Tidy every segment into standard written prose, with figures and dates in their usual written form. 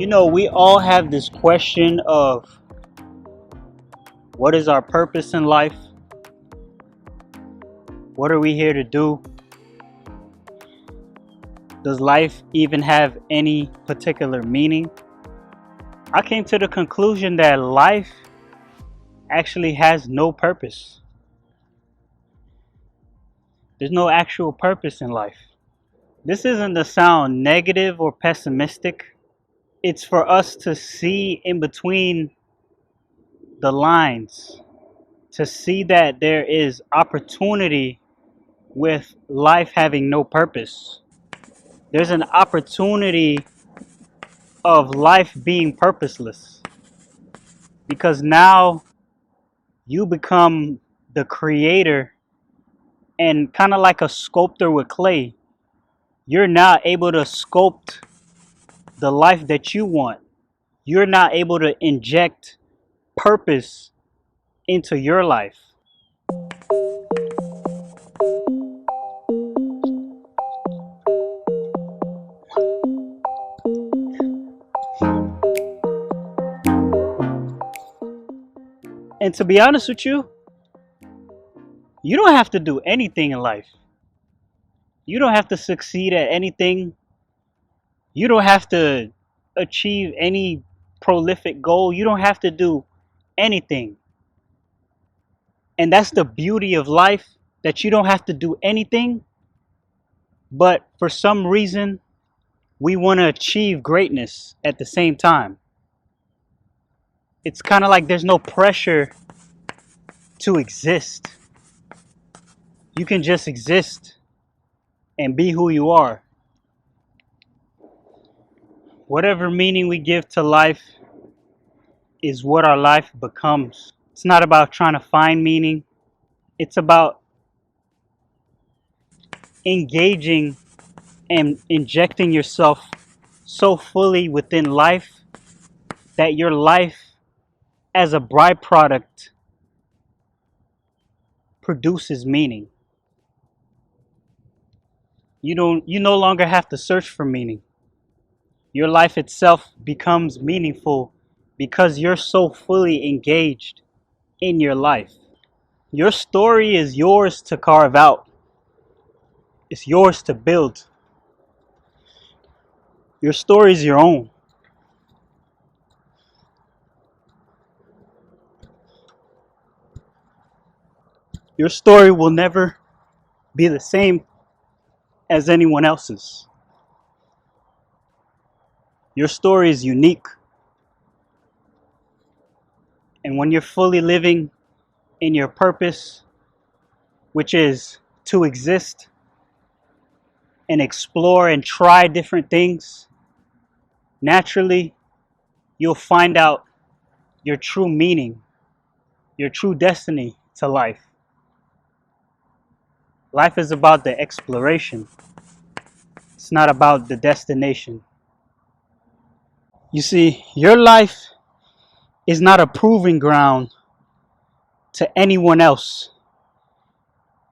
We all have this question of what is our purpose in life? What are we here to do? Does life even have any particular meaning? I came to the conclusion that life actually has no purpose. There's no actual purpose in life. This isn't to sound negative or pessimistic. It's for us to see in between the lines, to see that there is opportunity with life having no purpose. There's an opportunity of life being purposeless because now you become the creator and kind of like a sculptor with clay. You're now able to sculpt the life that you want. You're now able to inject purpose into your life. And to be honest with you, you don't have to do anything in life. You don't have to succeed at anything. You don't have to achieve any prolific goal. You don't have to do anything. And that's the beauty of life, that you don't have to do anything. But for some reason, we want to achieve greatness at the same time. It's kind of like there's no pressure to exist. You can just exist and be who you are. Whatever meaning we give to life is what our life becomes. It's not about trying to find meaning. It's about engaging and injecting yourself so fully within life that your life as a byproduct produces meaning. You no longer have to search for meaning. Your life itself becomes meaningful because you're so fully engaged in your life. Your story is yours to carve out. It's yours to build. Your story is your own. Your story will never be the same as anyone else's. Your story is unique. And when you're fully living in your purpose, which is to exist and explore and try different things, naturally you'll find out your true meaning, your true destiny to life. Life is about the exploration. It's not about the destination. You see, your life is not a proving ground to anyone else.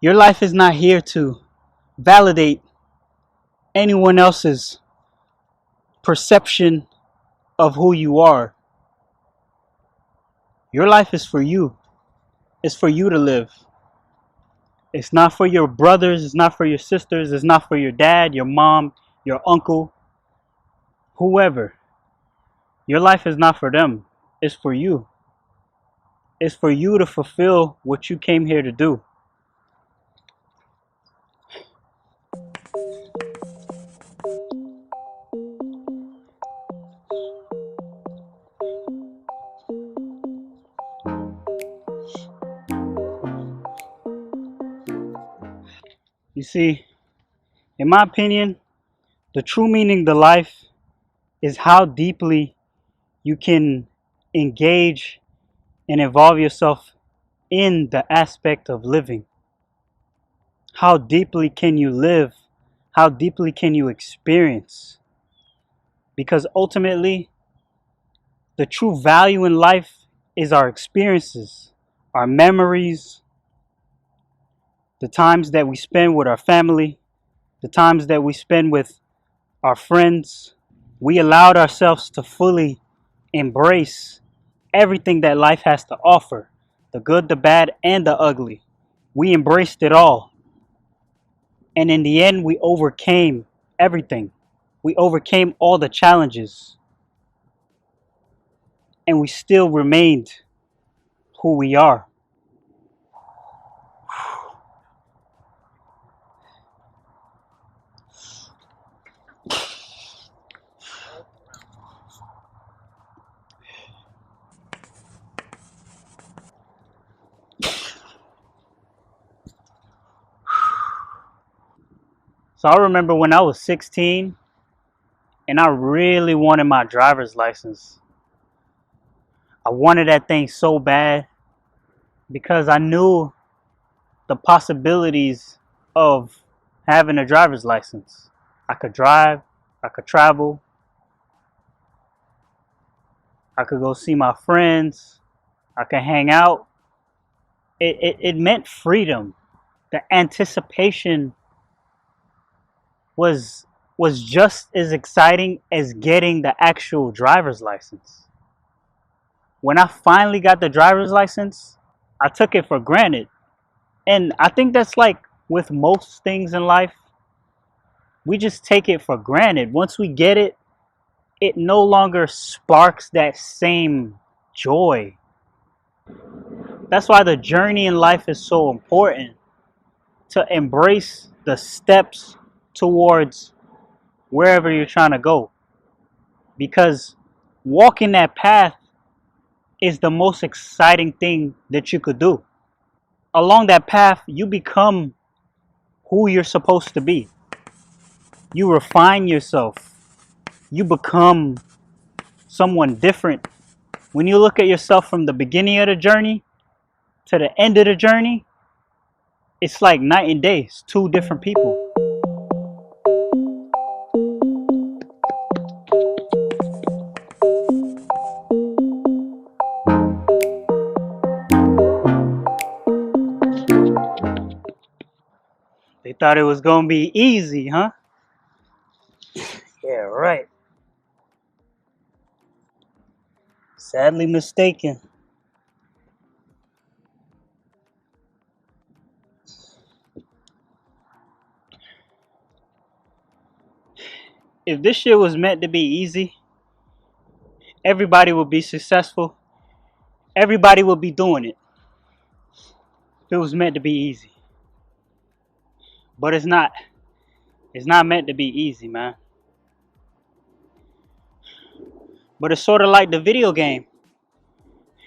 Your life is not here to validate anyone else's perception of who you are. Your life is for you. It's for you to live. It's not for your brothers, it's not for your sisters, it's not for your dad, your mom, your uncle, whoever. Your life is not for them. It's for you. It's for you to fulfill what you came here to do. You see, in my opinion, the true meaning to life is how deeply you can engage and involve yourself in the aspect of living. How deeply can you live? How deeply can you experience? Because ultimately, the true value in life is our experiences, our memories, the times that we spend with our family, the times that we spend with our friends, We allowed ourselves to fully embrace everything that life has to offer, the good, the bad, and the ugly. We embraced it all. And in the end, we overcame everything. We overcame all the challenges. And we still remained who we are. So I remember when I was 16 and I really wanted my driver's license. I wanted that thing so bad because I knew the possibilities of having a driver's license. I could drive, I could travel, I could go see my friends, I could hang out. It meant freedom. The anticipation was was just as exciting as getting the actual driver's license. When I finally got the driver's license, I took it for granted. And I think that's like with most things in life, we just take it for granted. Once we get it, it no longer sparks that same joy. That's why the journey in life is so important, to embrace the steps towards wherever you're trying to go. Because walking that path is the most exciting thing that you could do. Along that path, you become who you're supposed to be. You refine yourself. You become someone different. When you look at yourself from the beginning of the journey to the end of the journey, it's like night and day. It's two different people. They thought it was going to be easy, huh? Yeah, right. Sadly mistaken. If this shit was meant to be easy, everybody would be successful. Everybody would be doing it. If it was meant to be easy. But it's not. It's not meant to be easy, man. But it's sort of like the video game.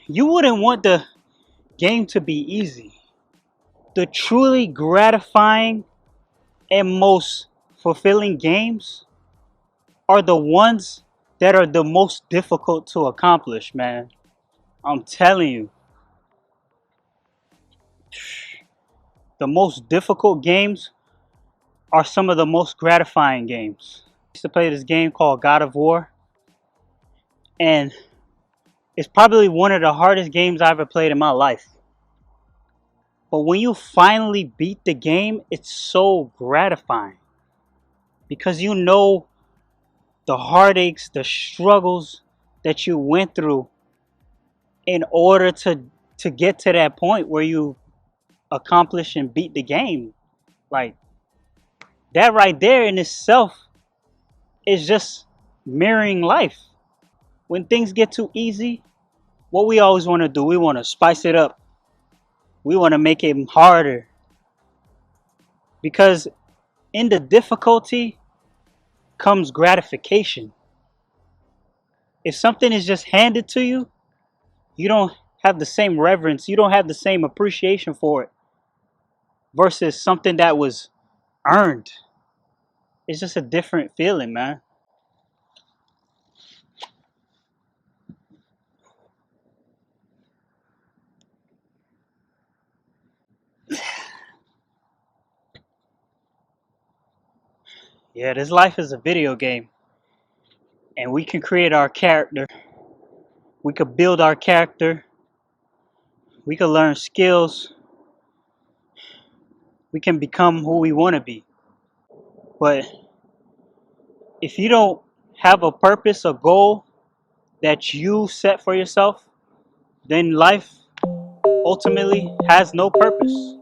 You wouldn't want the game to be easy. The truly gratifying and most fulfilling games are the ones that are the most difficult to accomplish, man. I'm telling you. The most difficult games are some of the most gratifying games. I used to play this game called God of War, and it's probably one of the hardest games I ever played in my life. But when you finally beat the game, it's so gratifying because you know the heartaches, the struggles that you went through in order to get to that point where you accomplish and beat the game. Like that right there in itself is just mirroring life. When things get too easy, what we always want to do, we want to spice it up. We want to make it harder. Because in the difficulty comes gratification. If something is just handed to you, you don't have the same reverence, you don't have the same appreciation for it versus something that was earned. It's just a different feeling, man. Yeah, this life is a video game, and we can create our character. We could build our character. We can learn skills. We can become who we want to be. But if you don't have a purpose, a goal that you set for yourself, then life ultimately has no purpose.